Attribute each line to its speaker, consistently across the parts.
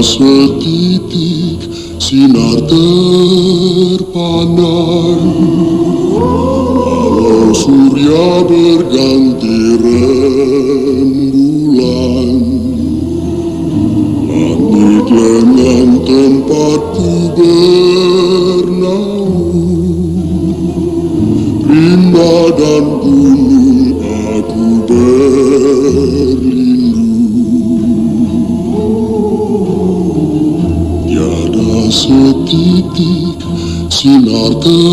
Speaker 1: setitik sinar terpandang, walau surya berganti rembulan. Langit lengan tempatku bernaung, rimba dan gunung aku berlindung. Tiada setitik sinar terpandang,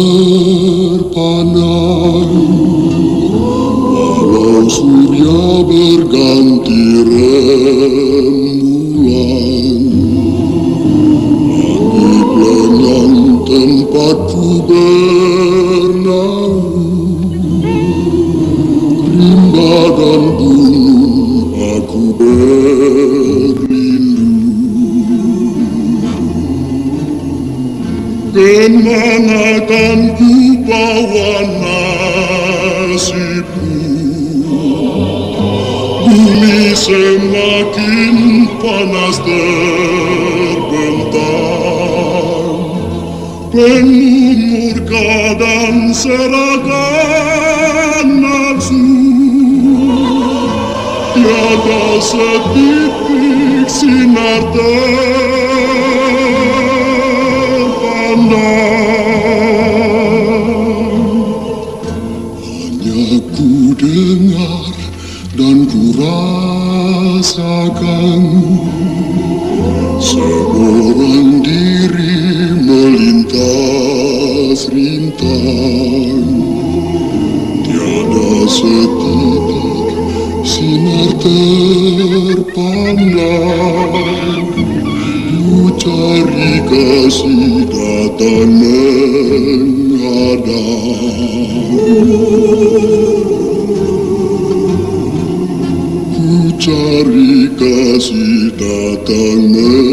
Speaker 1: walau surya berganti rembulan. Langit lengan tempatku bernaung, rimba dan gunung aku berlindung. Kemana akan ku bawa nasibku? Bumi semakin panas terbentang, penuh murka dan serangan nafsu. Tiada setitik sinar terpandang. Hanya ku dengar dan ku rasakan seorang diri melintas rintang. Tiada setitik sinar terpandang. Ku cari kasih datang menghadang. Ku cari kasih datang menghadang.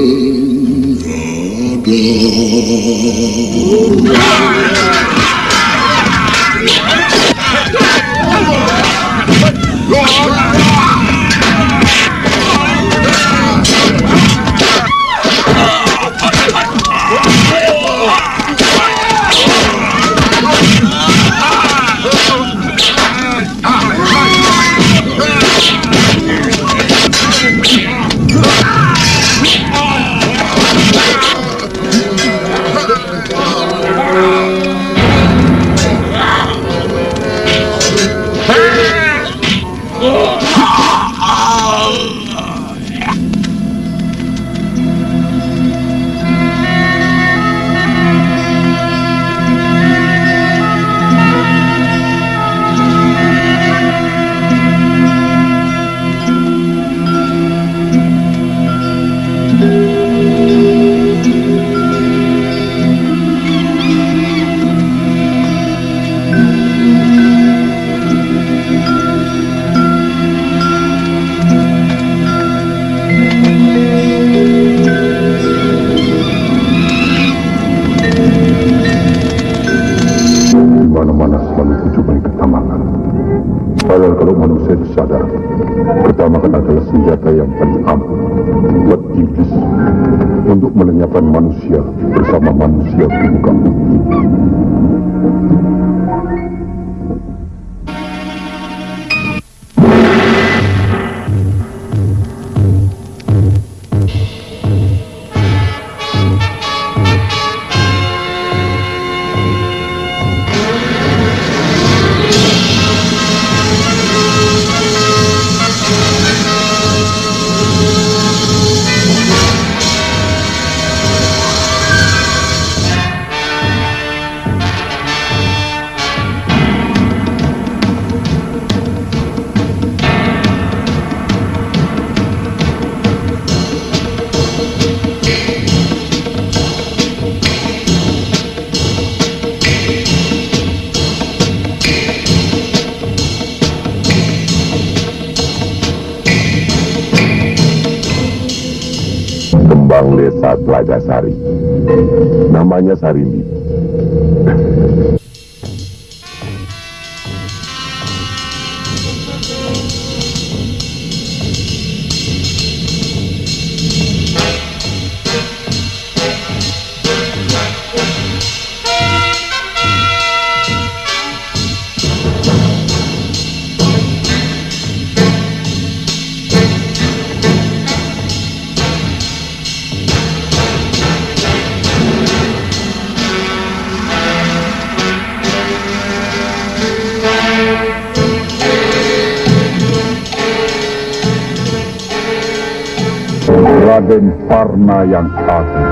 Speaker 2: Padahal kalau manusia sadar, ketamakan adalah senjata yang paling ampuh buat iblis untuk melenyapkan manusia bersama manusia di muka bumi. Kembang desa Telaga Sari, namanya Sarindi. Raden Parna yang agung.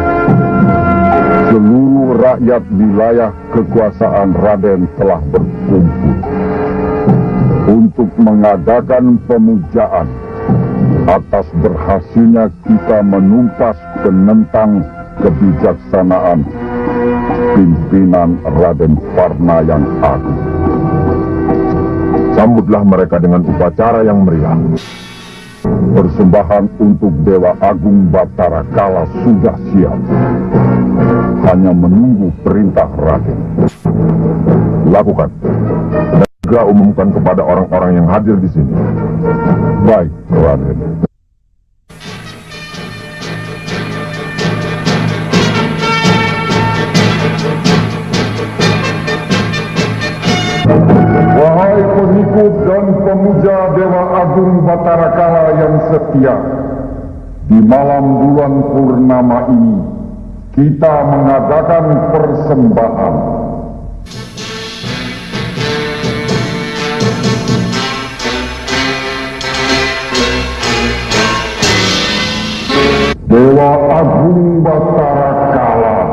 Speaker 2: Seluruh rakyat wilayah kekuasaan Raden telah berkumpul untuk mengadakan pemujaan atas berhasilnya kita menumpas penentang kebijaksanaan pimpinan Raden Parna yang agung. Sambutlah mereka dengan upacara yang meriah. Persembahan untuk Dewa Agung Batara Kala sudah siap. Hanya menunggu perintah Raden. Lakukan. Dan segera umumkan kepada orang-orang yang hadir di sini. Baik, Raden. Wahai pengikut dan pemuja Dewa Agung Batara Kala yang setia, di malam bulan purnama ini kita mengadakan persembahan. Dewa Agung Batara Kala,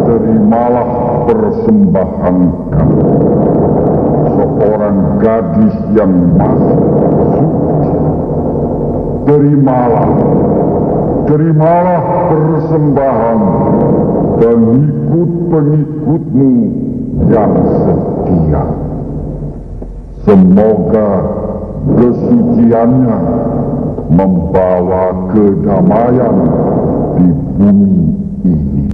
Speaker 2: terimalah persembahan kami. Seorang gadis yang masih suci. Terimalah persembahan pengikut-pengikutmu yang setia. Semoga kesuciannya membawa kedamaian di bumi ini.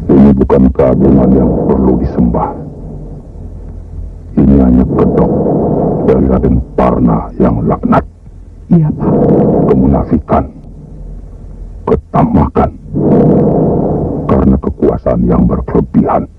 Speaker 2: Ini bukan keagungan yang perlu disembah. Ini hanya kedok dari Raden Parna yang laknat.
Speaker 3: Iya, Pak.
Speaker 2: Kemunafikan, ketamakan, karena kekuasaan yang berkelebihan.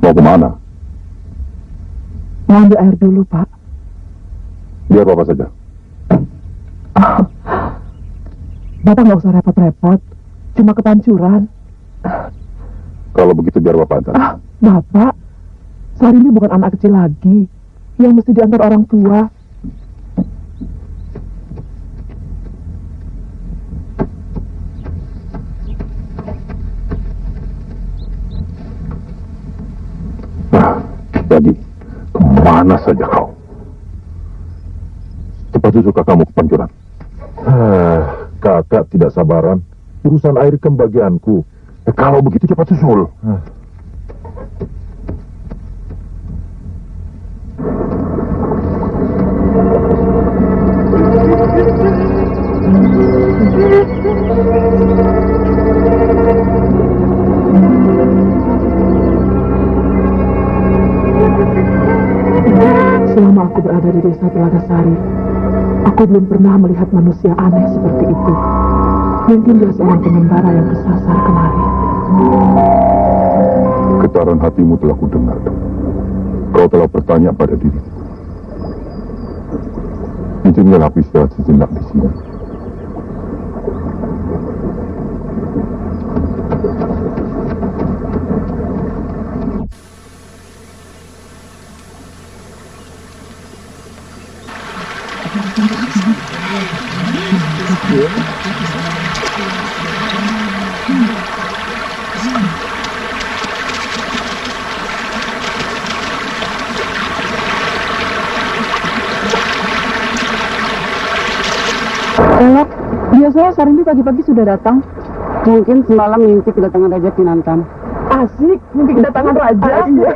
Speaker 2: Mau kemana?
Speaker 3: Mau ambil air dulu, Pak.
Speaker 2: Biar Bapak saja.
Speaker 3: Bapak nggak usah repot-repot. Cuma kepancuran.
Speaker 2: Kalau begitu biar Bapak antar.
Speaker 3: Bapak, Sarini bukan anak kecil lagi yang mesti diantar orang tua.
Speaker 2: Jadi, kemana saja kau? Cepat susul kakakmu ke pancuran.
Speaker 4: Kakak tidak sabaran. Urusan air kan bagianku.
Speaker 2: Kalau begitu cepat susul.
Speaker 3: Selama aku berada di desa Telagasari, aku belum pernah melihat manusia aneh seperti itu. Mungkin dia seorang pengembara yang kesasar kemarin.
Speaker 2: Getaran hatimu telah kudengar. Kau telah bertanya pada diri. Izinkan aku istirahat sejenak di sini.
Speaker 3: Elok, biasanya Sarini pagi-pagi sudah datang.
Speaker 5: Mungkin semalam mimpi kedatangan Raja Pinantan.
Speaker 3: Asik, mimpi kedatangan raja. Iya.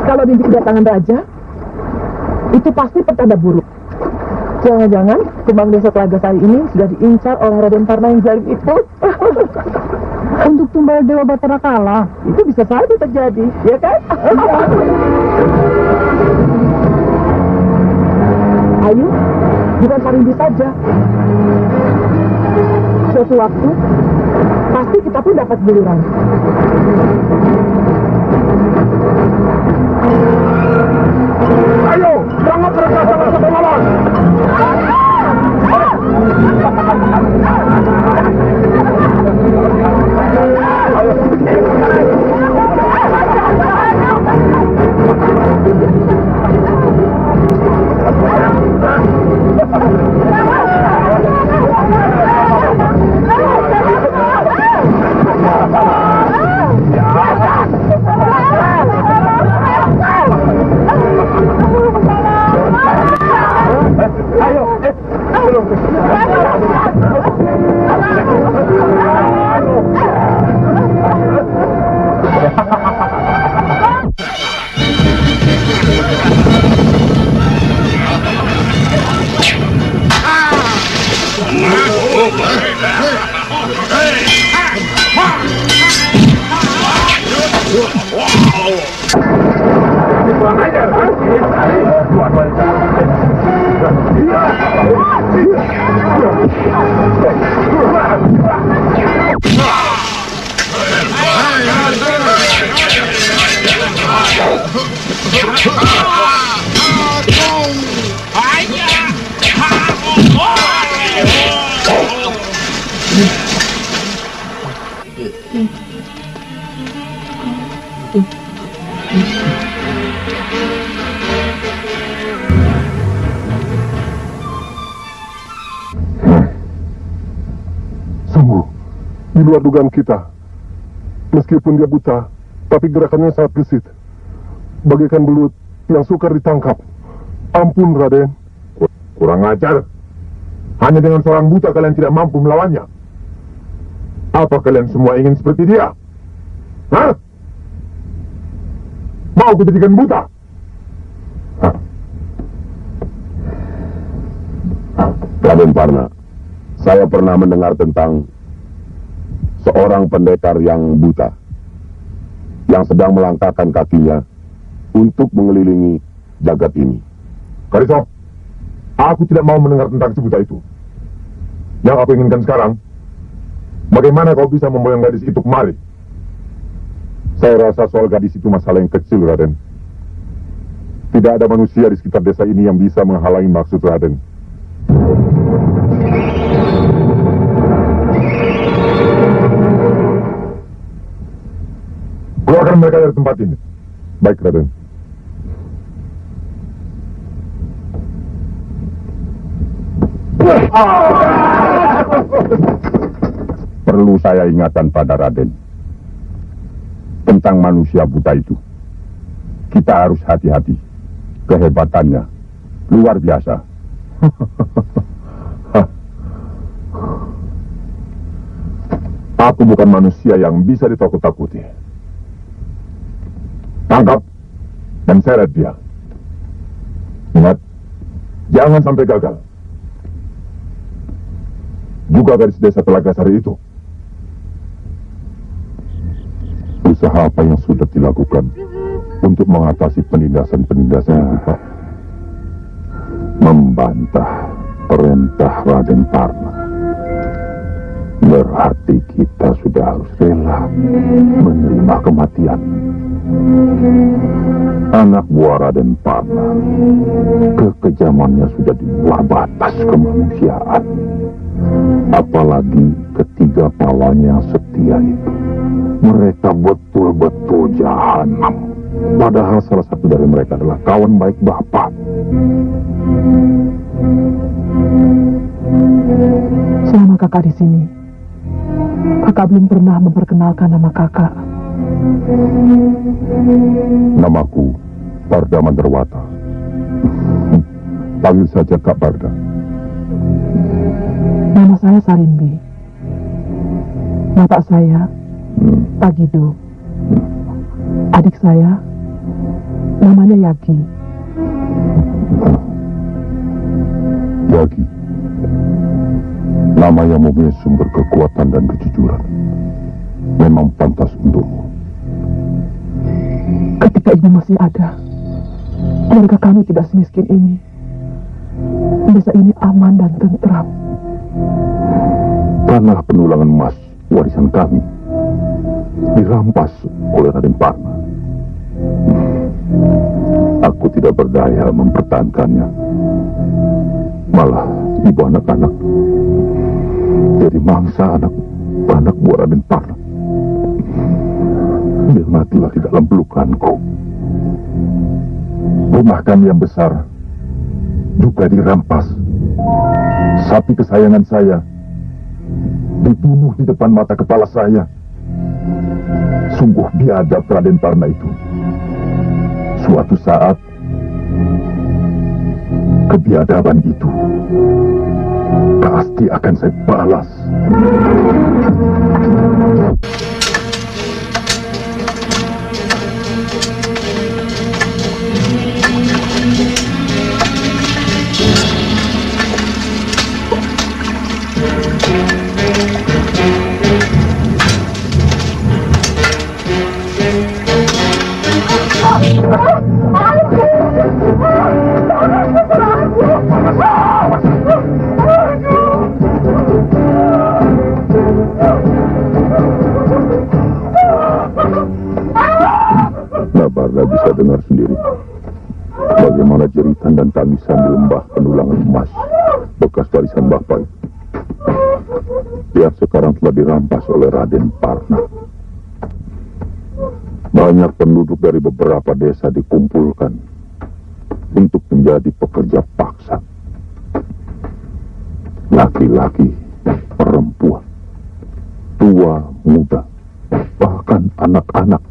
Speaker 3: Kalau mimpi kedatangan raja, itu pasti pertanda buruk. Jangan-jangan kembang desa Telagasari ini sudah diincar oleh Raden Parna yang zalim itu. Untuk tumbal Dewa Batara kalah, itu bisa saja terjadi, ya kan? Ayo, bukan Sarini saja. Suatu waktu, pasti kita pun dapat giliran.
Speaker 2: Ayo, berangkat mereka sama lawan.
Speaker 4: Sungguh, di luar dugaan kita. Meskipun dia buta, tapi gerakannya sangat gesit. Bagaikan belut yang sukar ditangkap. Ampun, Raden.
Speaker 2: Kurang ajar. Hanya dengan seorang buta kalian tidak mampu melawannya. Apa kalian semua ingin seperti dia? Hah? Mau kujadikan buta? Hah? Raden Parna, saya pernah mendengar tentang seorang pendekar yang buta yang sedang melangkahkan kakinya untuk mengelilingi jagat ini. Kariso, aku tidak mau mendengar tentang si buta itu. Yang aku inginkan sekarang, bagaimana kau bisa memboyong gadis itu kemari? Saya rasa soal gadis itu masalah yang kecil, Raden. Tidak ada manusia di sekitar desa ini yang bisa menghalangi maksud Raden. Keluarkan mereka dari tempat ini. Baik, Raden. Perlu saya ingatkan pada Raden tentang manusia buta itu. Kita harus hati-hati. Kehebatannya luar biasa. Aku bukan manusia yang bisa ditakut-takuti. Tangkap dan seret dia. Ingat, jangan sampai gagal. Juga gadis desa Telaga Sari itu. Usaha apa yang sudah dilakukan untuk mengatasi penindasan-penindasan kita? Membantah perintah Raden Parna. Berarti kita sudah harus rela menerima kematian. Anak buah Raden Parna, kekejamannya sudah di luar batas kemanusiaan. Apalagi ketiga pawannya yang setia itu. Mereka betul-betul jahanam. Padahal salah satu dari mereka adalah kawan baik Bapak.
Speaker 3: Selama kakak di sini, kakak belum pernah memperkenalkan nama kakak.
Speaker 2: Namaku Barda Manderwata. Panggil saja Kak Barda.
Speaker 3: Nama saya Sarimbi. Bapak saya Pak Gido. Adik saya namanya Yagi.
Speaker 2: Yagi, nama yang mempunyai sumber kekuatan dan kejujuran. Memang pantas untukmu.
Speaker 3: Ketika ibu masih ada, keluarga kami tidak semiskin ini. Desa ini aman dan tentram.
Speaker 2: Tanah Penulangan Emas, warisan kami, dirampas oleh Raden Parna. Aku tidak berdaya mempertahankannya. Malah ibu anak-anak jadi mangsa anak buah Raden Parna. Dia matilah di dalam pelukanku. Rumah kami yang besar juga dirampas. Sapi kesayangan saya dibunuh di depan mata kepala saya. Sungguh biadab Raden Parna itu. Suatu saat kebiadaban itu pasti akan saya balas. Barda bisa dengar sendiri bagaimana jeritan dan tangisan di lembah Penulangan Emas bekas warisan Bapak yang sekarang telah dirampas oleh Raden Parna. Banyak penduduk dari beberapa desa dikumpulkan untuk menjadi pekerja paksa. Laki-laki, perempuan, tua, muda, bahkan anak-anak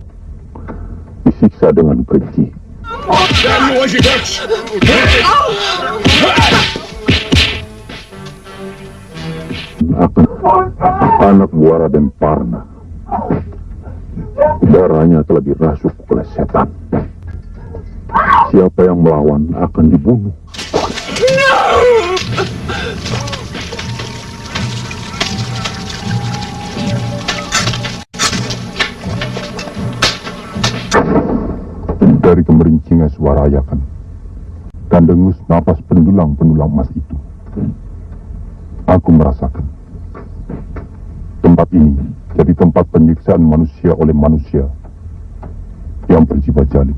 Speaker 2: disiksa dengan keji. Anak buah Raden Parna, darahnya telah dirasuk oleh setan. Siapa yang melawan akan dibunuh. Dari kemerincingan suara ayakan dan dengus napas pendulang emas itu, aku merasakan tempat ini jadi tempat penyiksaan manusia oleh manusia yang bersifat jalim.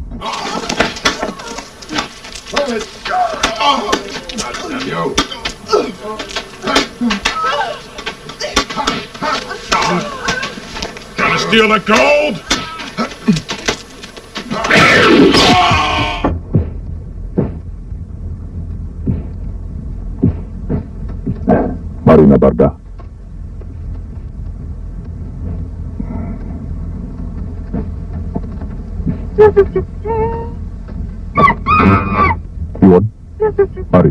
Speaker 6: Gonna steal the gold?
Speaker 2: Marina Barda. Iwan, mari.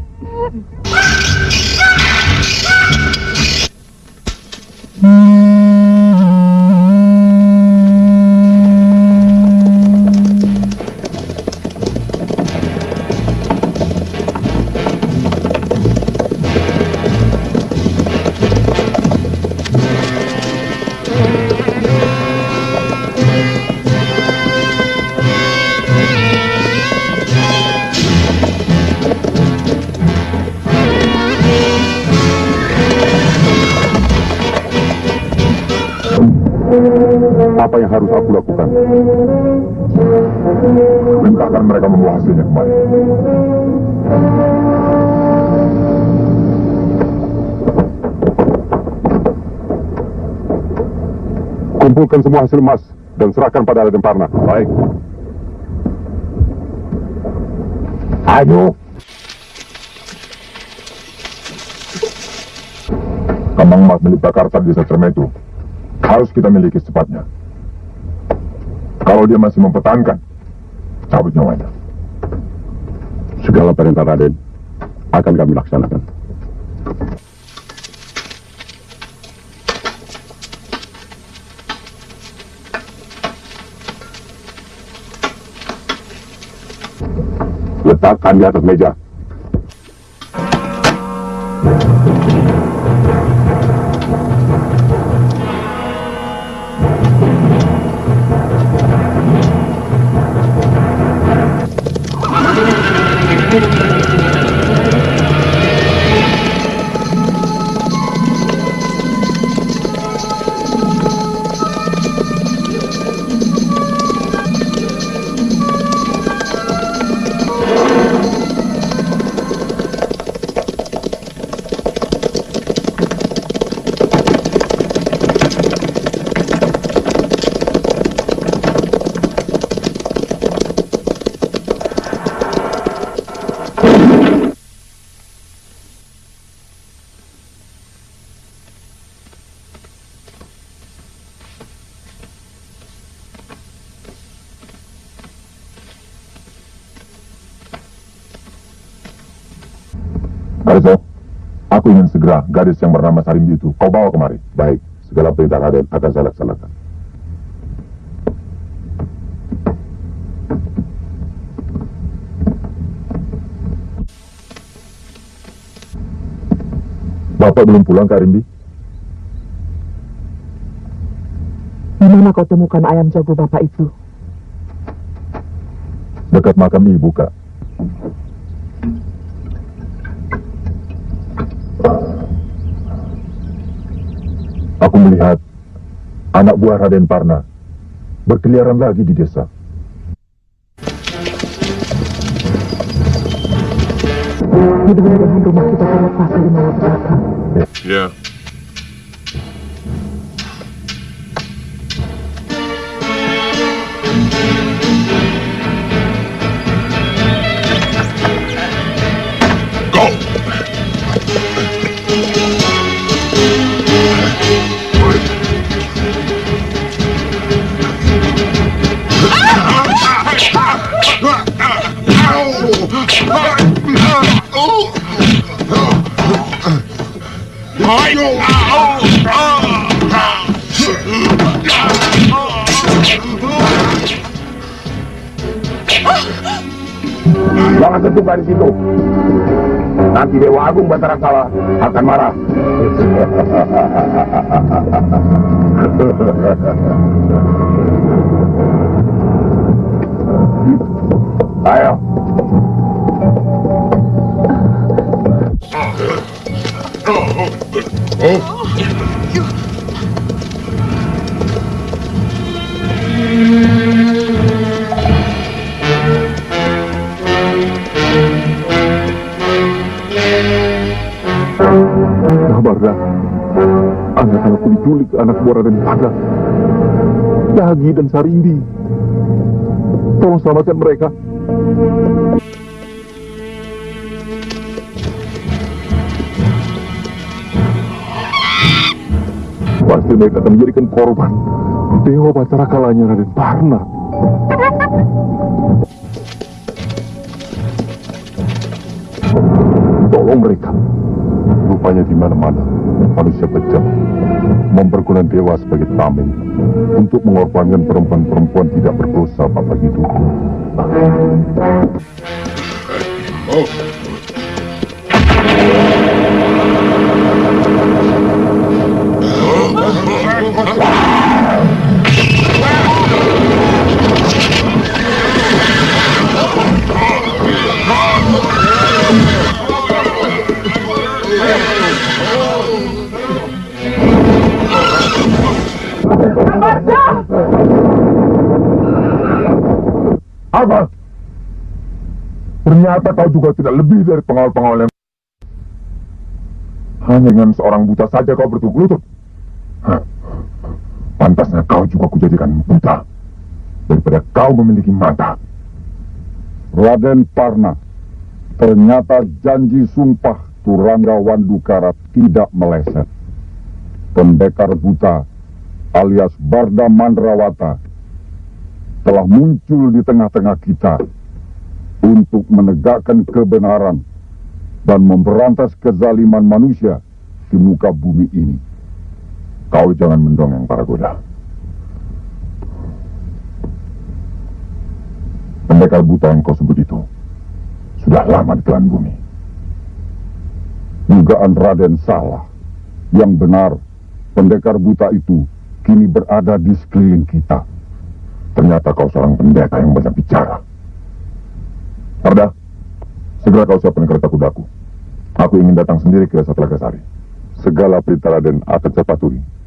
Speaker 2: Apa yang harus aku lakukan? Perintahkan mereka membawa hasilnya kembali. Kumpulkan semua hasil emas dan serahkan pada Raden Parna. Baik. Ayo. Kambang emas milik Prakarsa di desa Cermetu harus kita miliki secepatnya. Kalau dia masih mempertahankan, cabut nyawanya. Segala perintah Raden akan kami laksanakan. Letakkan di atas meja. Kariso, aku ingin segera gadis yang bernama Sarimbi itu kau bawa kemari. Baik, segala perintah Raden akan saya laksanakan. Bapak belum pulang, Kak Rimbi?
Speaker 3: Di mana kau temukan ayam jago bapak itu?
Speaker 2: Dekat makam ibu, Kak. Aku melihat anak buah Raden Parna berkeliaran lagi di desa.
Speaker 3: Mudah-mudahan rumah kita terlepas dari malapetaka.
Speaker 6: Yeah. Go!
Speaker 2: Jangan sentuh dari situ. Nanti Dewa Agung Batara Kala akan marah. Ayo. menculik anak buah Raden Parna, Yagi dan Sarindi. Tolong selamatkan mereka. Pasti mereka akan menjadikan korban Dewa Batara Kalanya Raden Parna. Tolong mereka. Rupanya di mana-mana manusia kejam mempergunakan dewa sebagai tameng untuk mengorbankan perempuan-perempuan tidak berdosa pada hidup. Apa? Ternyata kau juga tidak lebih dari pengawal-pengawal yang... Hanya dengan seorang buta saja kau bertukuk lutut. Pantasnya kau juga kujadikan buta daripada kau memiliki mata. Raden Parna, ternyata janji sumpah Turangga Wandukara tidak meleset. Pendekar buta alias Barda Mandrawata telah muncul di tengah-tengah kita untuk menegakkan kebenaran dan memberantas kezaliman manusia di muka bumi ini. Kau jangan mendongeng para goda. Pendekar buta yang kau sebut itu sudah lama ditelan bumi. Dugaan Raden salah. Yang benar, pendekar buta itu kini berada di sekeliling kita. Ternyata kau seorang pendekar yang banyak bicara. Arda, segera kau siapkan kereta kudaku. Aku ingin datang sendiri ke Desa Telagasari. Segala perintah Raden akan saya patuhi.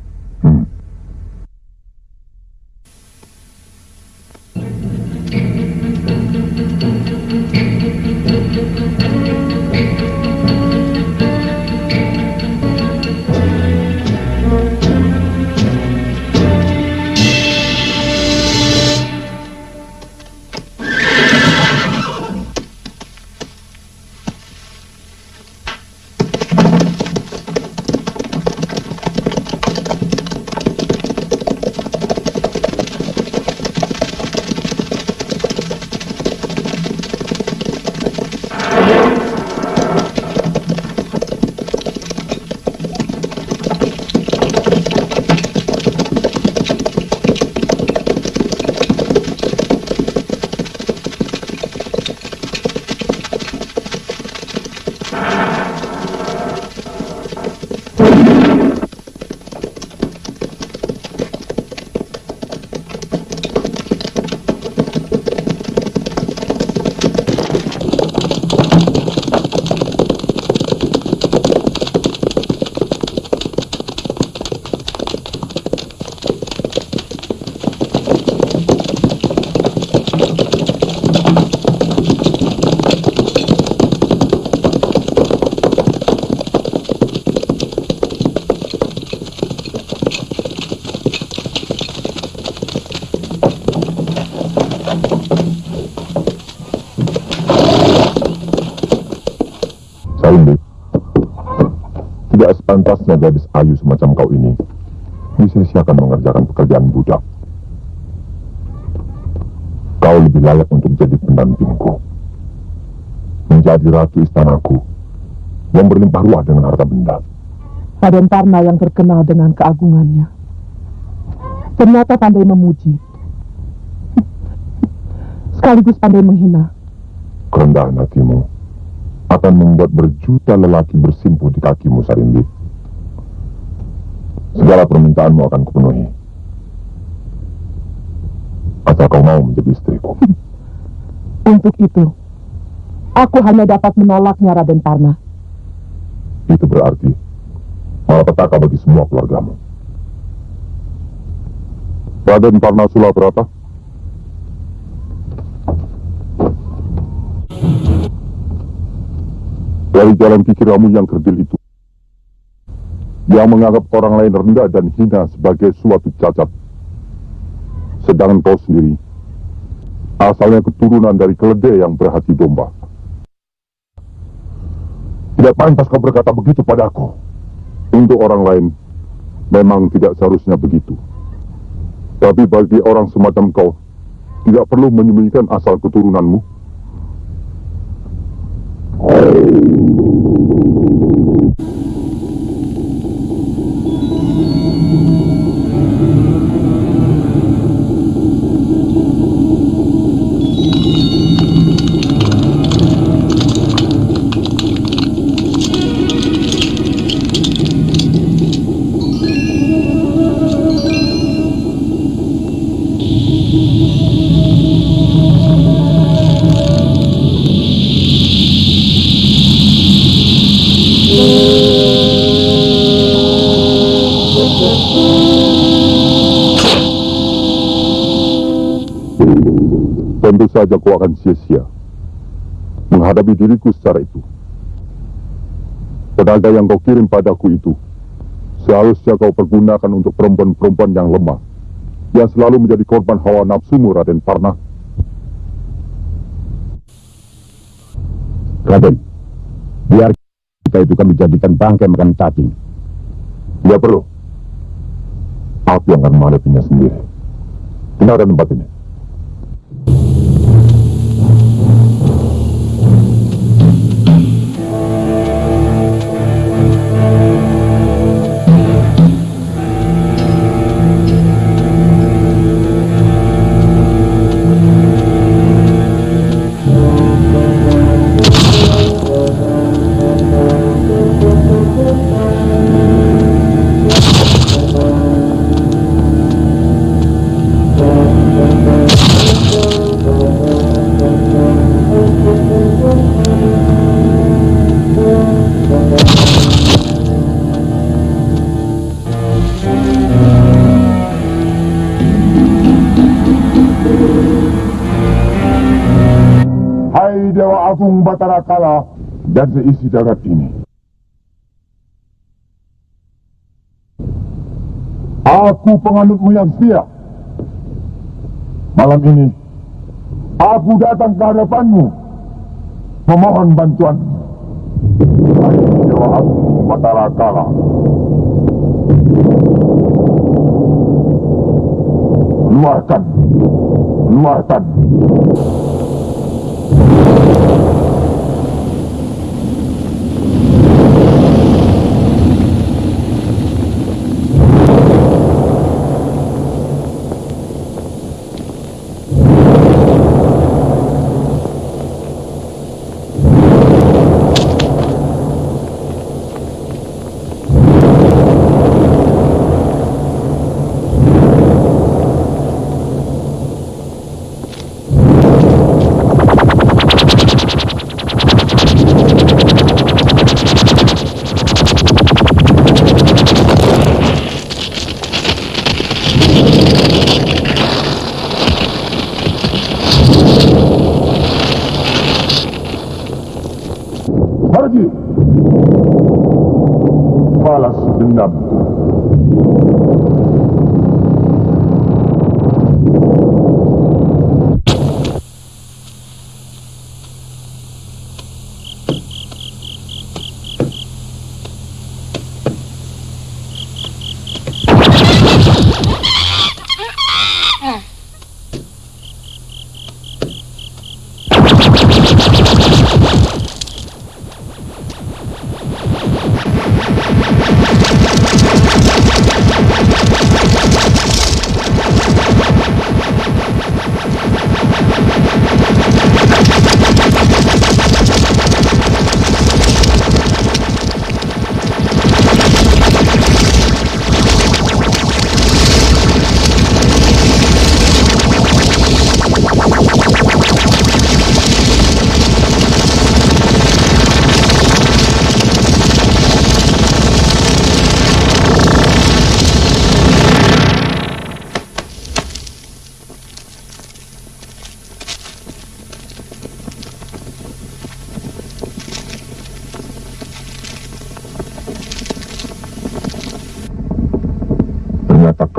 Speaker 2: Tidak sepantasnya gadis ayu semacam kau ini disia-siakan mengerjakan pekerjaan budak. Kau lebih layak untuk jadi pendampingku, menjadi ratu istanaku yang berlimpah ruah dengan harta benda.
Speaker 3: Raden Parna yang terkenal dengan keagungannya ternyata pandai memuji sekaligus pandai menghina.
Speaker 2: Kerendahan hatimu akan membuat berjuta lelaki bersimpuh di kakimu, Sarimbi. Segala permintaanmu akan kupenuhi. Asal kau mau menjadi istriku.
Speaker 3: Untuk itu, aku hanya dapat menolaknya, Raden Parna.
Speaker 2: Itu berarti malapetaka bagi semua keluargamu. Raden Parna Sulabrata, dari jalan kikiramu yang kerdil itu, yang menganggap orang lain rendah dan hina sebagai suatu cacat. Sedangkan kau sendiri asalnya keturunan dari keledai yang berhati domba. Tidak pantas kau berkata begitu padaku. Untuk orang lain memang tidak seharusnya begitu. Tapi bagi orang semacam kau, tidak perlu menyembunyikan asal keturunanmu. Tentu saja kau akan sia-sia menghadapi diriku secara itu. Tenaga yang kau kirim padaku itu seharusnya kau pergunakan untuk perempuan-perempuan yang lemah, yang selalu menjadi korban hawa nafsumu, Raden Parna.
Speaker 7: Raden, biar kita itu kami jadikan bangkai makan cacing.
Speaker 2: Tidak perlu. Aku yang akan menghadapinya sendiri. Tinggalkan tempat ini. Dewa Agung Batara Kala dan seisi jagat ini. Aku penganutmu yang setia. Malam ini, aku datang ke hadapanmu, memohon bantuanmu. Hai Dewa Agung Batara Kala. Keluarkan. Pergi. Balas dendam.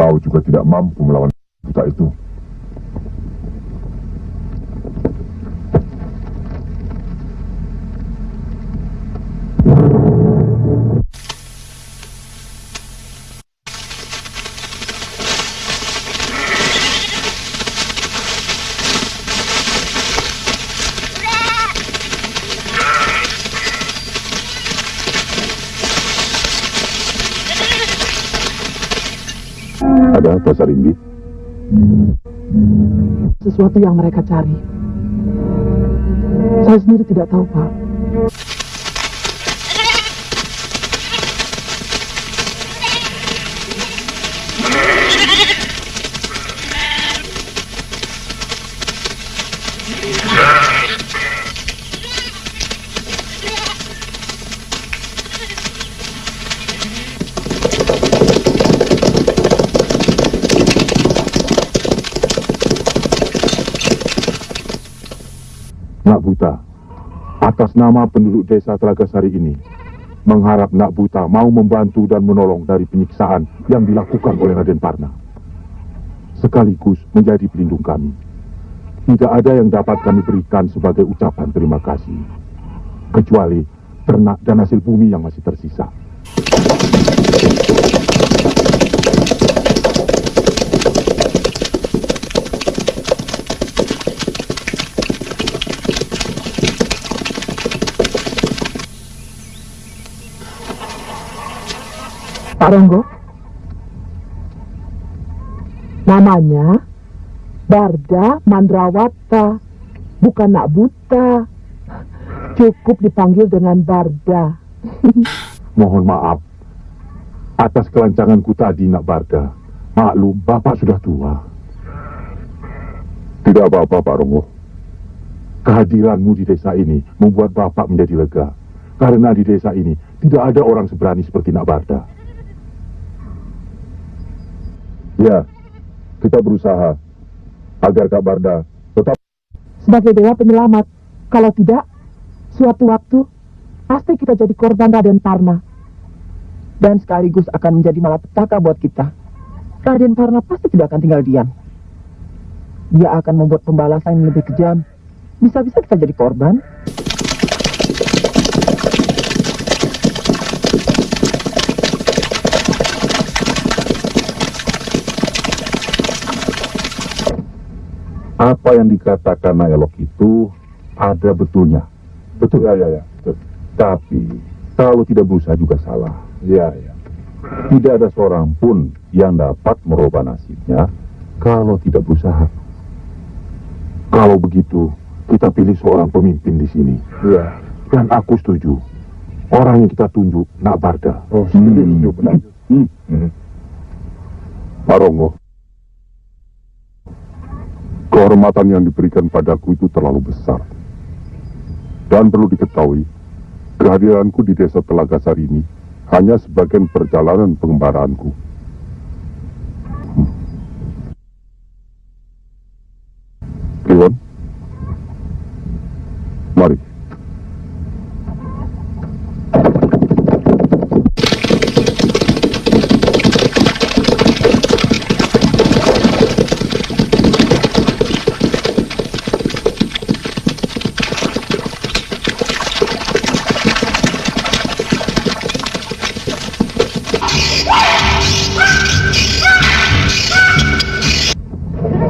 Speaker 2: Kau juga tidak mampu melawan buta itu. Ada apa, Sarimbi?
Speaker 3: Sesuatu yang mereka cari. Saya sendiri tidak tahu, Pak.
Speaker 2: Nak Buta, atas nama penduduk desa Telagasari ini, mengharap Nak Buta mau membantu dan menolong dari penyiksaan yang dilakukan oleh Raden Parna. Sekaligus menjadi pelindung kami. Tidak ada yang dapat kami berikan sebagai ucapan terima kasih, kecuali ternak dan hasil bumi yang masih tersisa.
Speaker 3: Pak Ronggo, namanya Barda Mandrawata, bukan Nak Buta. Cukup dipanggil dengan Barda.
Speaker 2: Mohon maaf atas kelancanganku tadi, Nak Barda. Maklum, Bapak sudah tua. Tidak apa-apa, Pak Ronggo. Kehadiranmu di desa ini membuat Bapak menjadi lega. Karena di desa ini tidak ada orang seberani seperti Nak Barda. Ya, kita berusaha agar Kak Barda tetap
Speaker 3: Sebagai dewa penyelamat, kalau tidak, suatu waktu pasti kita jadi korban Raden Parna. Dan sekaligus akan menjadi malapetaka buat kita. Raden Parna pasti tidak akan tinggal diam. Dia akan membuat pembalasan yang lebih kejam. Bisa-bisa kita jadi korban.
Speaker 2: apa yang dikatakan Naelok itu ada betulnya. Betul, ya. Betul. Tapi kalau tidak berusaha juga salah. Ya. Tidak ada seorang pun yang dapat merubah nasibnya kalau tidak berusaha. Kalau begitu, kita pilih seorang pemimpin di sini. Ya. Dan aku setuju. Orang yang kita tunjuk, Nak Barda. Oh, setuju, benar. Pak Ronggo, kehormatan yang diberikan padaku itu terlalu besar. Dan perlu diketahui, kehadiranku di desa Telagasari ini hanya sebagian perjalanan pengembaraanku. Kliwon, mari.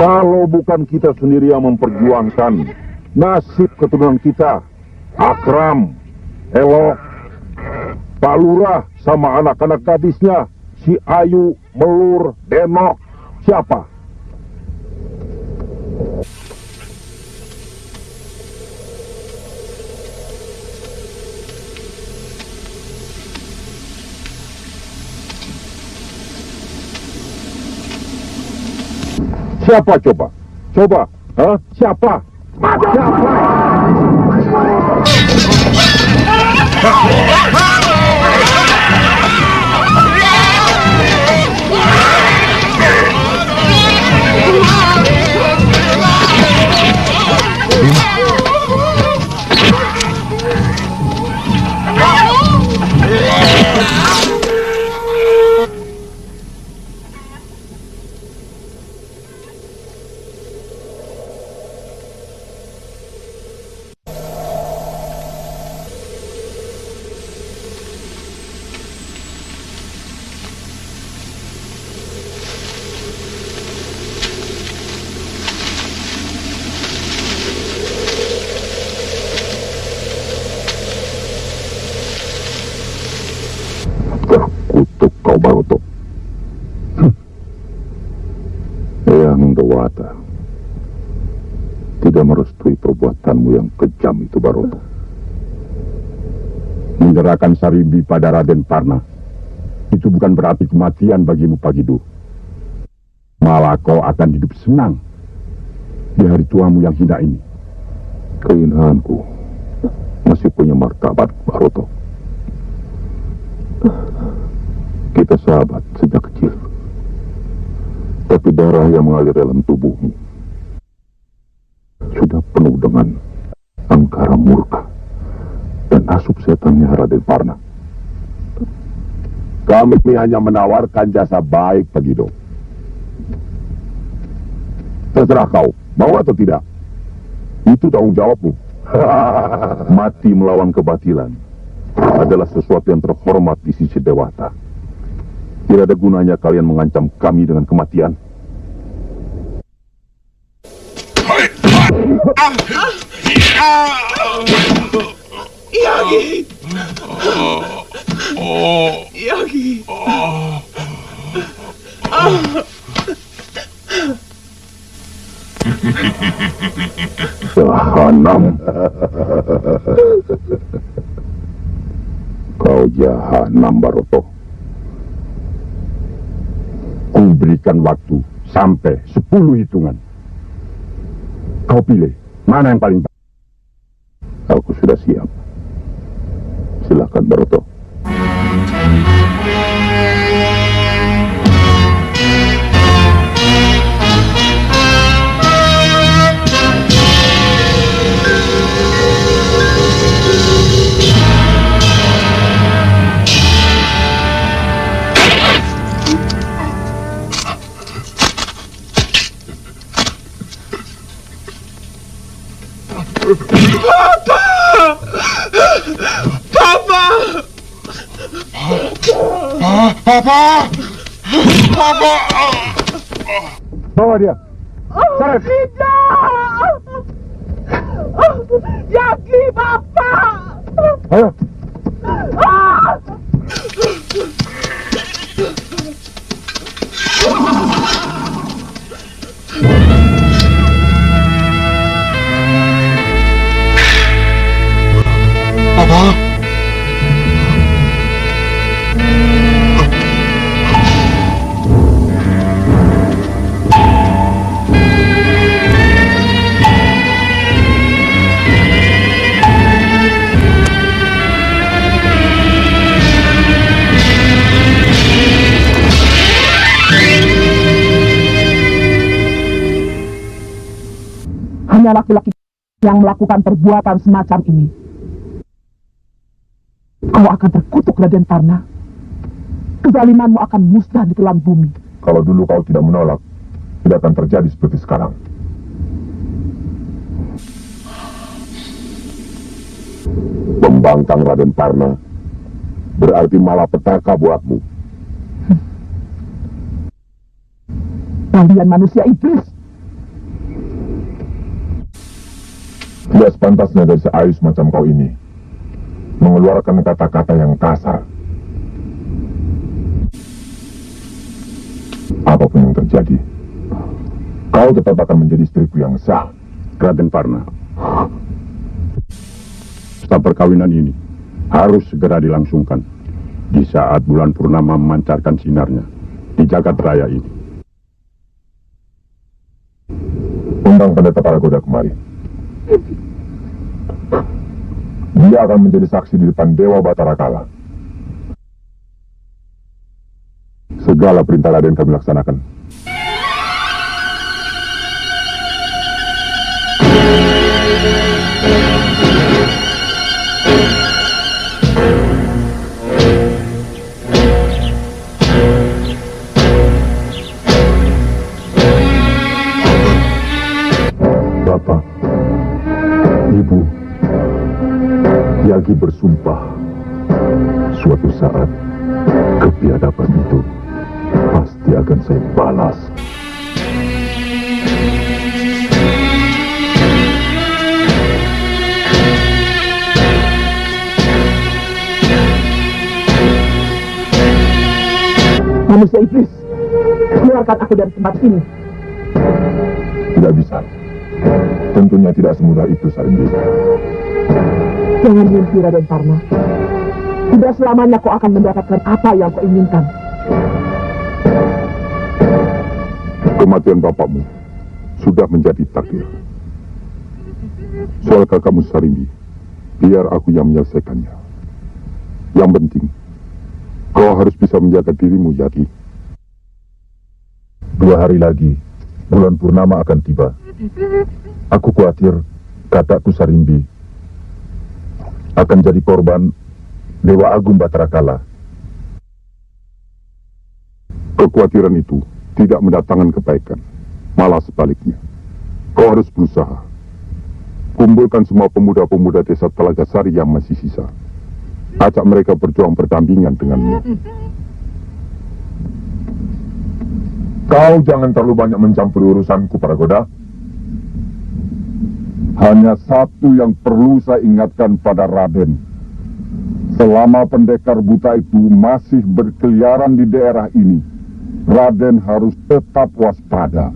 Speaker 2: Kalau bukan kita sendiri yang memperjuangkan nasib keturunan kita, Akram, Elok, Pak Lurah, sama anak-anak gadisnya, si Ayu, Melur, Denok, siapa? Siapa coba? Coba, hah? Siapa? Siapa? Dewata tidak merestui perbuatanmu yang kejam itu, Baroto.
Speaker 7: Menyerahkan Sarimbi pada Raden Parna itu bukan berarti kematian bagimu, Pagido. Malah kau akan hidup senang di hari tuamu yang hina ini.
Speaker 2: Kehinaanku masih punya martabat, Baroto. Kita sahabat sejak kecil. Tapi darah yang mengalir dalam tubuhmu sudah penuh dengan angkara murka dan asup setannya Raden Parna.
Speaker 7: Kami hanya menawarkan jasa baik, Pagido. Terserah kau, mau atau tidak. Itu tanggung jawabmu.
Speaker 2: Mati melawan kebatilan adalah sesuatu yang terhormat di sisi Dewata. Tidak ada gunanya kalian mengancam kami dengan kematian.
Speaker 1: Yagi! Yagi!
Speaker 2: Jahanam. Kau jahanam, Baroto.
Speaker 7: Ku berikan waktu sampai 10 hitungan. Kau pilih mana yang paling baik.
Speaker 2: Aku sudah siap. Silakan, Baroto.
Speaker 6: Papa! Papa!
Speaker 7: Bawa dia. Seret.
Speaker 3: Tidak! Yagi, Bapak!
Speaker 7: Ayo.
Speaker 6: Papa!
Speaker 3: Hanya laki-laki yang melakukan perbuatan semacam ini. Kau akan terkutuk, Raden Parna. Kezalimanmu akan musnah di telan bumi.
Speaker 2: Kalau dulu kau tidak menolak, tidak akan terjadi seperti sekarang.
Speaker 7: Membangkang Raden Parna berarti malapetaka buatmu.
Speaker 3: Kalian manusia iblis.
Speaker 2: Tidak sepantasnya dari seayus macam kau ini mengeluarkan kata-kata yang kasar. Apapun yang terjadi, kau tetap akan menjadi istriku yang sah.
Speaker 7: Raden Parna, pesta perkawinan ini harus segera dilangsungkan di saat bulan purnama memancarkan sinarnya di jagat raya ini.
Speaker 2: Undang pendeta Paragoda kemari. Dia akan menjadi saksi di depan Dewa Batara Kala. Segala perintah Raden kami laksanakan. Bapak, Ibu, Yagi bersumpah suatu saat kebiadaban itu pasti akan saya balas.
Speaker 3: Manusia iblis, keluarkan aku dari tempat ini.
Speaker 4: Tidak bisa. Tentunya tidak semudah itu, Sarimbi.
Speaker 3: Jangan mimpi, Raden Parna. Tidak selamanya kau akan mendapatkan apa yang kau inginkan.
Speaker 4: Kematian bapakmu sudah menjadi takdir. Soal kakakmu Sarimbi, biar aku yang menyelesaikannya. Yang penting, kau harus bisa menjaga dirimu, Yaki.
Speaker 2: 2 hari lagi, bulan purnama akan tiba. Aku khawatir kakakku Sarimbi akan jadi korban Dewa Agung Batara Kala.
Speaker 4: Kekhawatiran itu tidak mendatangkan kebaikan, malah sebaliknya. Kau harus berusaha. Kumpulkan semua pemuda-pemuda desa Telaga Sari yang masih sisa. Ajak mereka berjuang berdampingan denganmu.
Speaker 2: Kau jangan terlalu banyak mencampuri urusanku, Paragoda. Hanya satu yang perlu saya ingatkan pada Raden. Selama pendekar buta itu masih berkeliaran di daerah ini, Raden harus tetap waspada.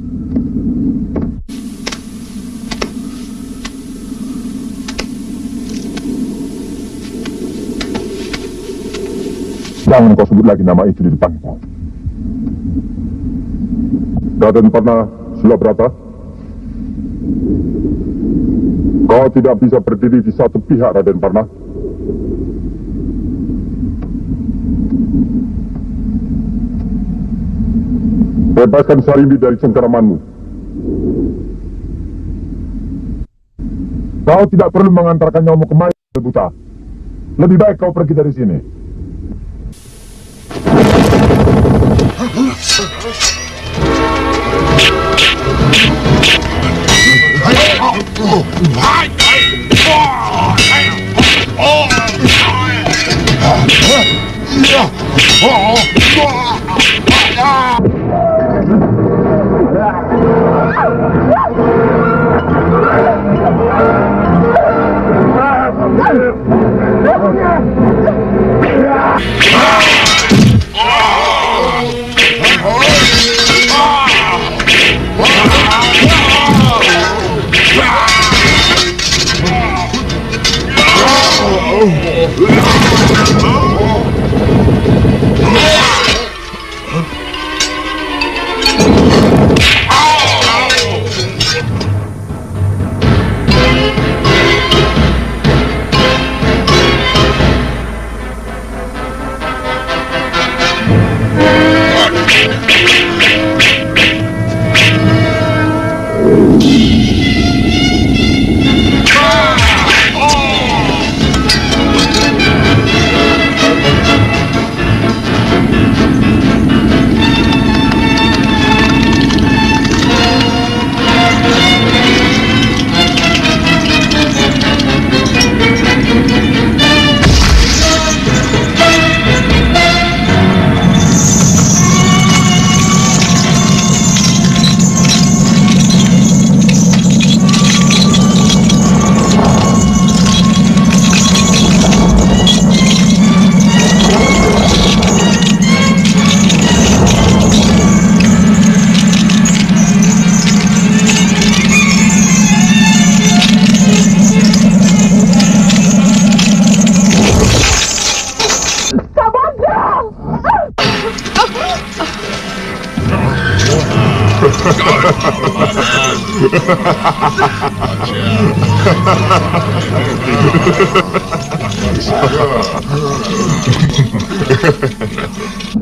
Speaker 4: Jangan kau sebut lagi nama itu di depanku. Raden Parna Sulabrata, kau tidak bisa berdiri di satu pihak, Raden Parna. Bebaskan Sarimbi dari cengkeramanmu. Kau tidak perlu mengantarkan nyawamu kemari, buta. Lebih baik kau pergi dari sini.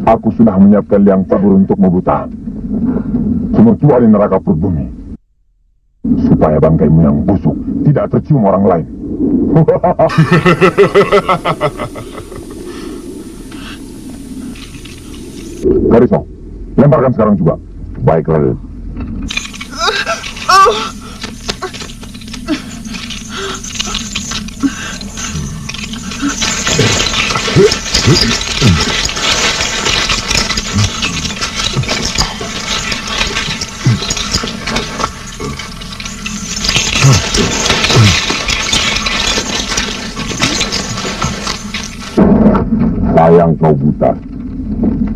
Speaker 4: Aku sudah menyiapkan liang kubur untukmu, buta. Semercua di neraka berbumi, supaya bangkaimu yang busuk tidak tercium orang lain. Kariso, lemparkan sekarang juga.
Speaker 2: Baik, Raden. Sayang kau buta.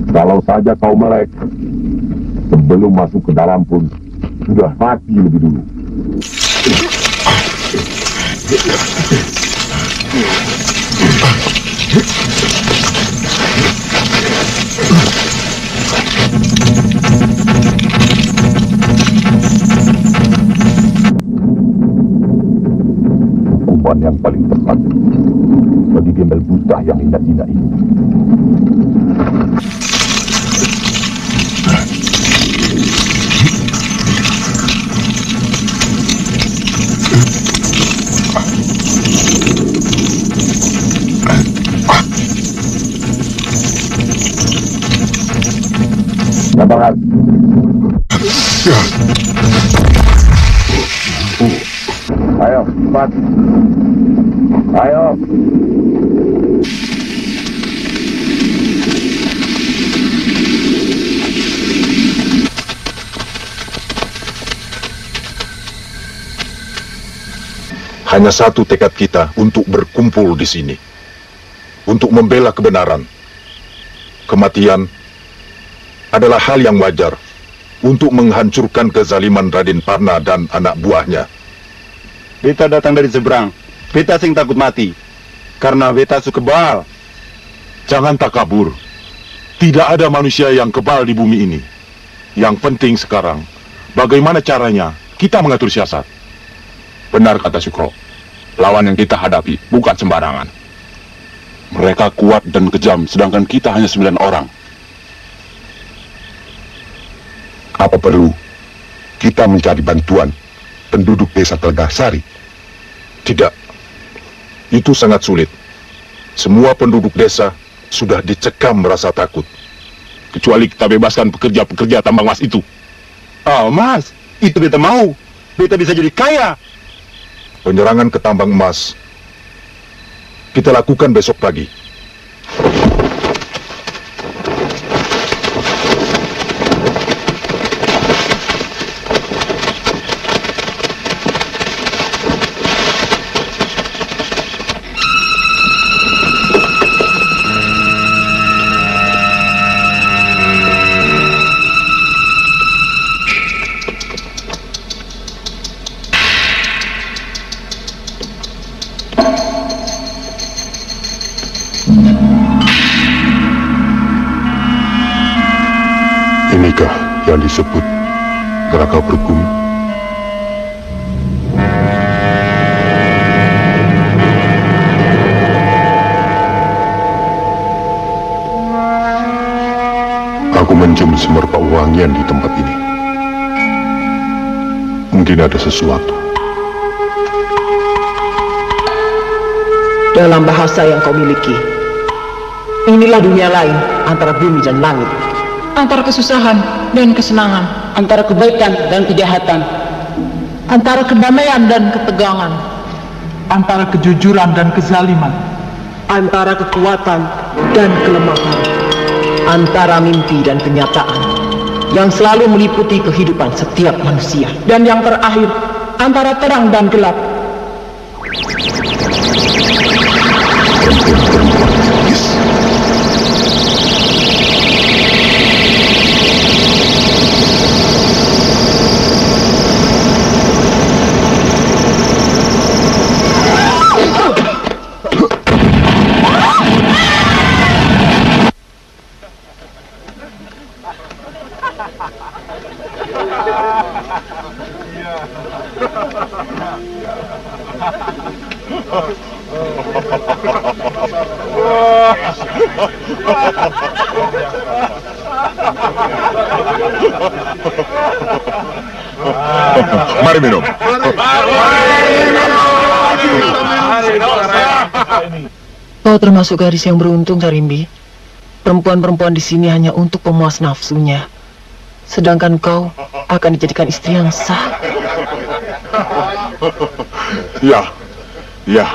Speaker 2: Kalau saja kau melek, sebelum masuk ke dalam pun sudah mati lebih dulu. Hukuman yang paling tepat bagi gembel buta yang hina-hina ini. Semangat. Ayo, cepat. Ayo.
Speaker 4: Hanya satu tekad kita untuk berkumpul di sini. Untuk membela kebenaran. Kematian adalah hal yang wajar untuk menghancurkan kezaliman Raden Parna dan anak buahnya.
Speaker 8: Beta datang dari seberang. Beta sing takut mati. Karena beta su kebal.
Speaker 4: Jangan takabur. Tidak ada manusia yang kebal di bumi ini. Yang penting sekarang, bagaimana caranya kita mengatur siasat.
Speaker 7: Benar kata Sukro. Lawan yang kita hadapi bukan sembarangan.
Speaker 4: Mereka kuat dan kejam, sedangkan kita hanya 9 orang.
Speaker 2: Apa perlu kita mencari bantuan penduduk desa Telagasari?
Speaker 4: Tidak. Itu sangat sulit. Semua penduduk desa sudah dicekam rasa takut.
Speaker 7: Kecuali kita bebaskan pekerja-pekerja tambang emas itu.
Speaker 8: Oh, Mas, itu beta mau. Beta bisa jadi kaya.
Speaker 4: Penyerangan ke tambang emas kita lakukan besok pagi.
Speaker 2: Inikah yang disebut neraka bergumi? Aku mencium semerbak wangian di tempat ini. Mungkin ada sesuatu.
Speaker 3: Dalam bahasa yang kau miliki, inilah dunia lain antara bumi dan langit.
Speaker 9: Antara kesusahan dan kesenangan,
Speaker 5: Antara kebaikan dan kejahatan,
Speaker 9: antara kedamaian dan ketegangan,
Speaker 3: Antara kejujuran dan kezaliman, antara kekuatan dan kelemahan, antara mimpi dan kenyataan, yang selalu meliputi kehidupan setiap manusia.
Speaker 9: dan yang terakhir, antara terang dan gelap.
Speaker 2: Mari minum.
Speaker 3: Kau termasuk gadis yang beruntung, Sarimbi. Perempuan-perempuan di sini hanya untuk pemuas nafsunya. Sedangkan kau akan dijadikan istri yang sah.
Speaker 2: Ya, ya.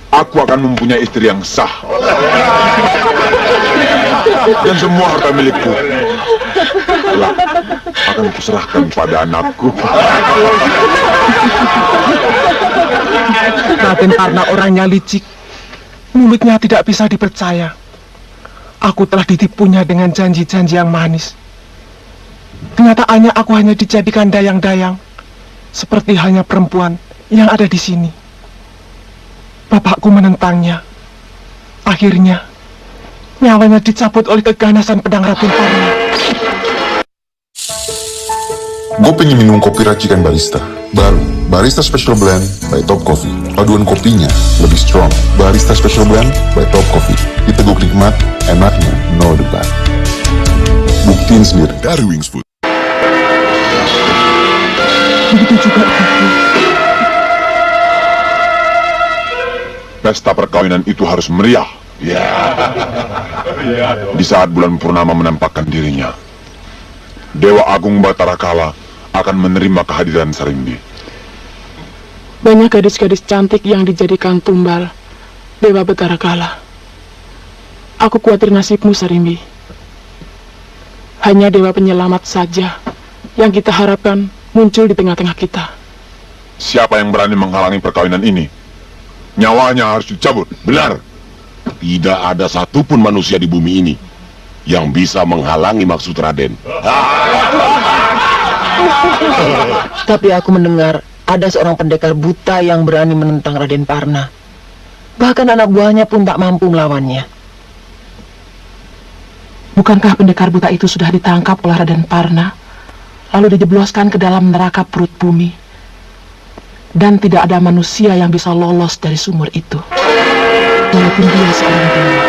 Speaker 2: Aku akan mempunyai istri yang sah. Dan semua harta milikku telah akan kuserahkan pada anakku.
Speaker 10: Raden Parna orangnya licik. Mulutnya tidak bisa dipercaya. Aku telah ditipunya dengan janji-janji yang manis. Kenyataannya aku hanya dijadikan dayang-dayang, seperti hanya perempuan yang ada di sini. Bapakku menentangnya. Akhirnya, nyawanya dicabut oleh keganasan pedang Raden Parna.
Speaker 11: Gue pengen minum kopi racikan barista. Baru, Barista Special Blend by Top Coffee. Paduan kopinya lebih strong. Barista Special Blend by Top Coffee. Diteguk nikmat, enaknya no debat. Buktiin sendiri dari Wings Food.
Speaker 10: Begitu juga aku.
Speaker 2: Pesta perkawinan itu harus meriah. Di saat bulan purnama menampakkan dirinya, Dewa Agung Batara Kala akan menerima kehadiran Sarimbi.
Speaker 9: Banyak gadis-gadis cantik yang dijadikan tumbal Dewa Batara Kala. Aku khawatir nasibmu, Sarimbi. Hanya dewa penyelamat saja yang kita harapkan muncul di tengah-tengah kita.
Speaker 2: Siapa yang berani menghalangi perkawinan ini, nyawanya harus dicabut.
Speaker 12: Benar. Tidak ada satupun manusia di bumi ini yang bisa menghalangi maksud Raden.
Speaker 3: Tapi aku mendengar ada seorang pendekar buta yang berani menentang Raden Parna. Bahkan anak buahnya pun tak mampu melawannya.
Speaker 9: Bukankah pendekar buta itu sudah ditangkap oleh Raden Parna, lalu dijebloskan ke dalam neraka perut bumi? Dan tidak ada manusia yang bisa lolos dari sumur itu, walaupun dia seorang dewa.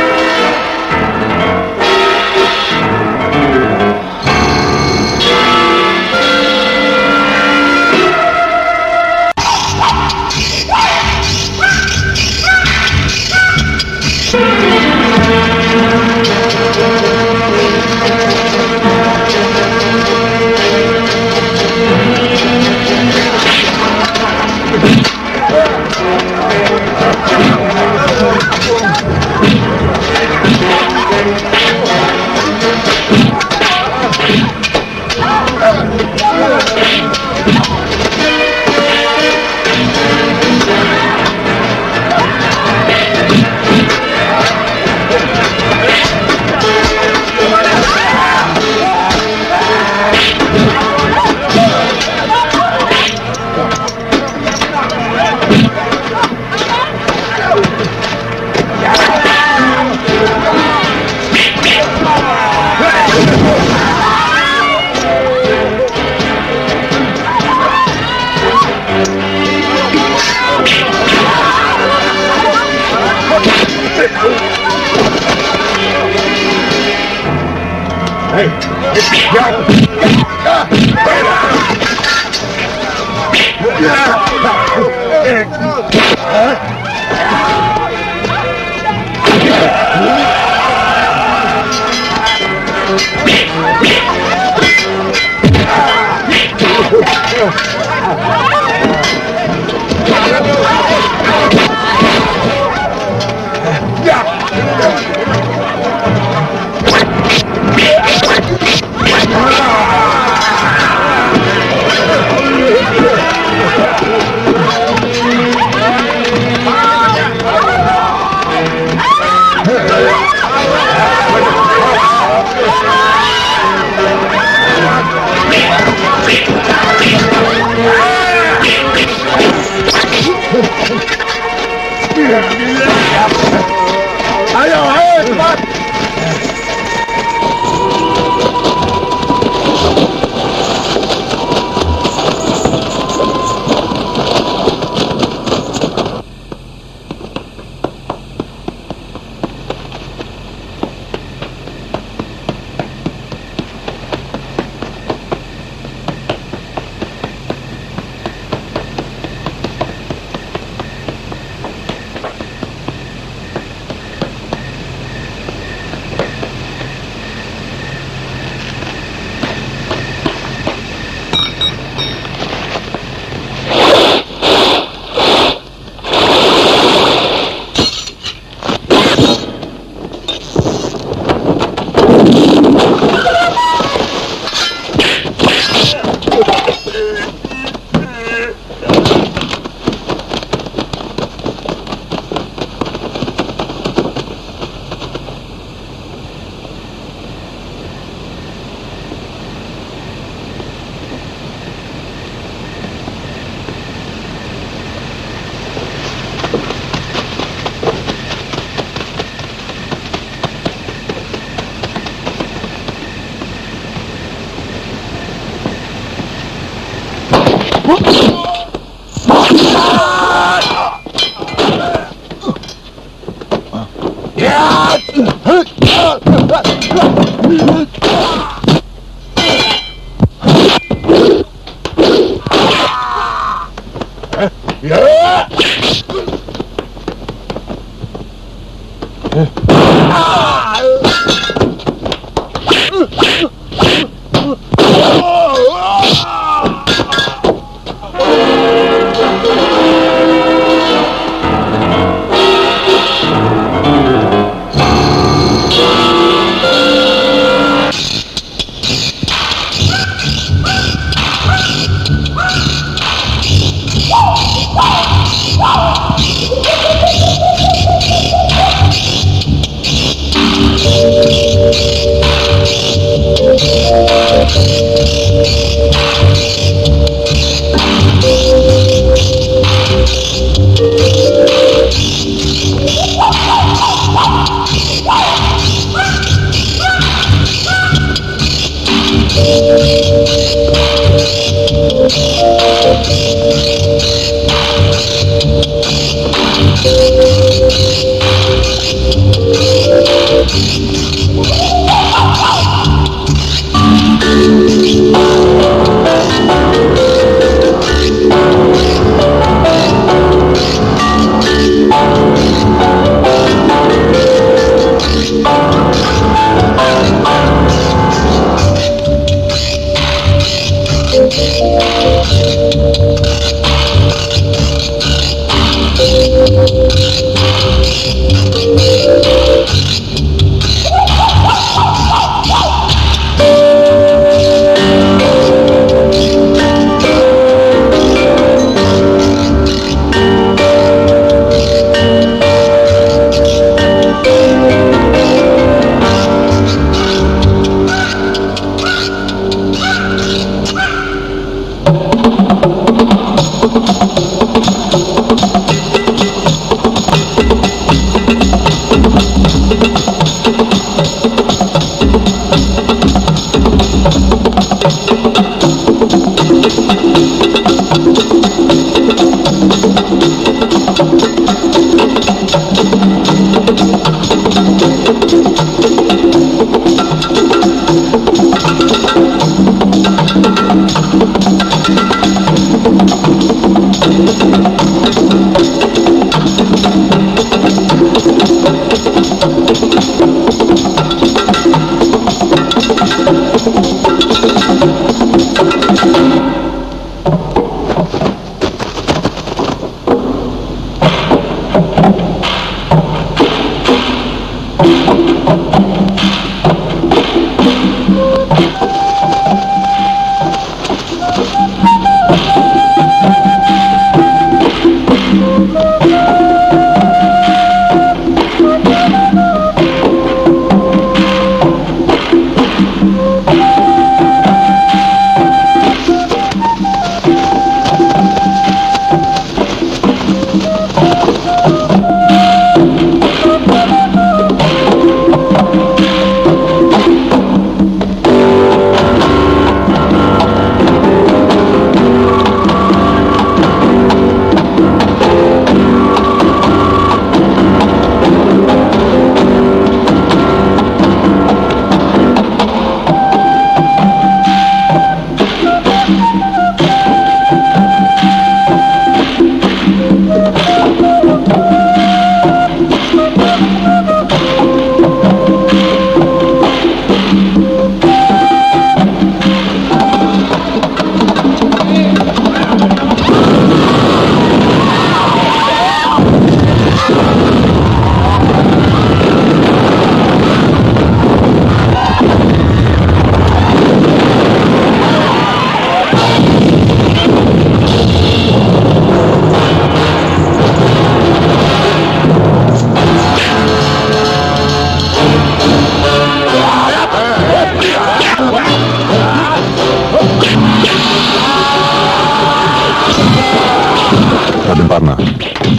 Speaker 2: Raden Parna,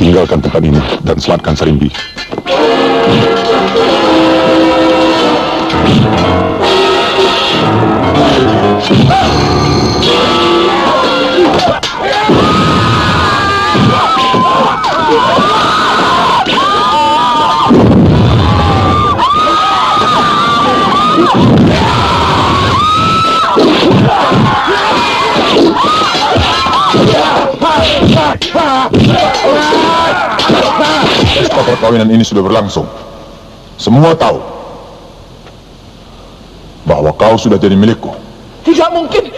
Speaker 2: tinggalkan tempat ini dan selamatkan Sarimbi.
Speaker 4: perkawinan ini sudah berlangsung, semua tahu bahwa kau sudah jadi milikku.
Speaker 9: Tidak mungkin.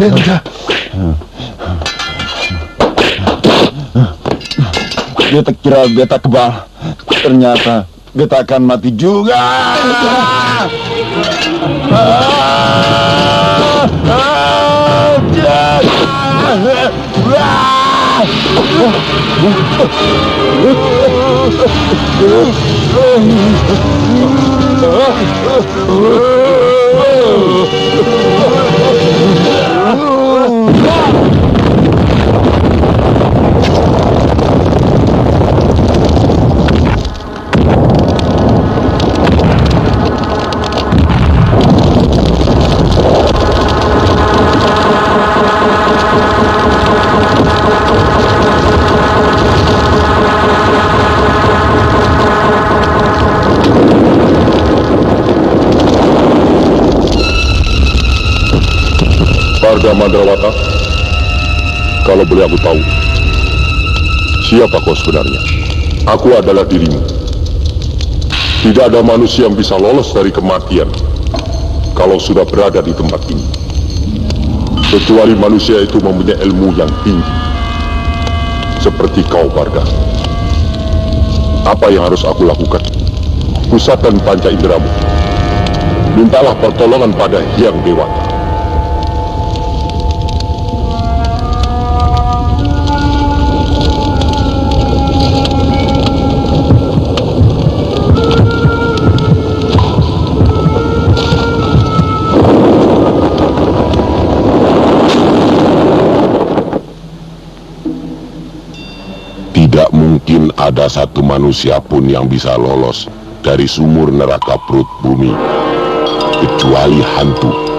Speaker 4: Benja.
Speaker 8: Beta kira beta kebal, ternyata beta akan mati juga.
Speaker 4: Warga Mandrawata, kalau boleh aku tahu, siapa kau sebenarnya? Aku adalah dirimu. Tidak ada manusia yang bisa lolos dari kematian kalau sudah berada di tempat ini, kecuali manusia itu mempunyai ilmu yang tinggi, seperti kau, Warga. Apa yang harus aku lakukan? Pusatkan panca inderamu. Mintalah pertolongan pada Hyang Dewata.
Speaker 12: Tidak mungkin ada satu manusia pun yang bisa lolos dari sumur neraka perut bumi, kecuali hantu.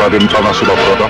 Speaker 2: Raden Parna sudah berada.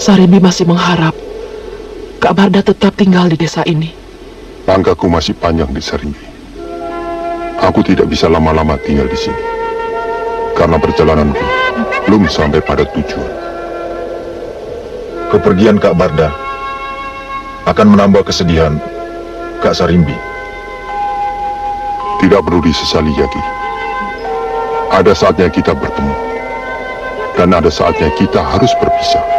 Speaker 9: Sarimbi masih mengharap Kak Barda tetap tinggal di desa ini.
Speaker 2: Langkahku masih panjang di Sarimbi. Aku tidak bisa lama-lama tinggal di sini. Karena perjalananku belum sampai pada tujuan.
Speaker 13: Kepergian Kak Barda akan menambah kesedihan Kak Sarimbi.
Speaker 2: Tidak perlu disesali, Yagi. Ada saatnya kita bertemu. Dan ada saatnya kita harus berpisah.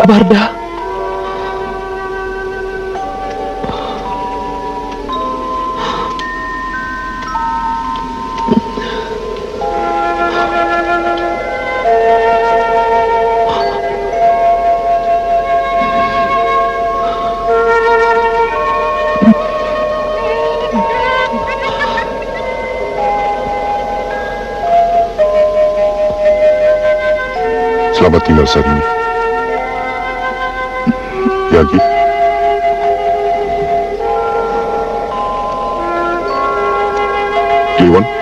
Speaker 9: Kak Barda.
Speaker 2: Selamat tinggal, Sarimbi. Yagi. Dewan.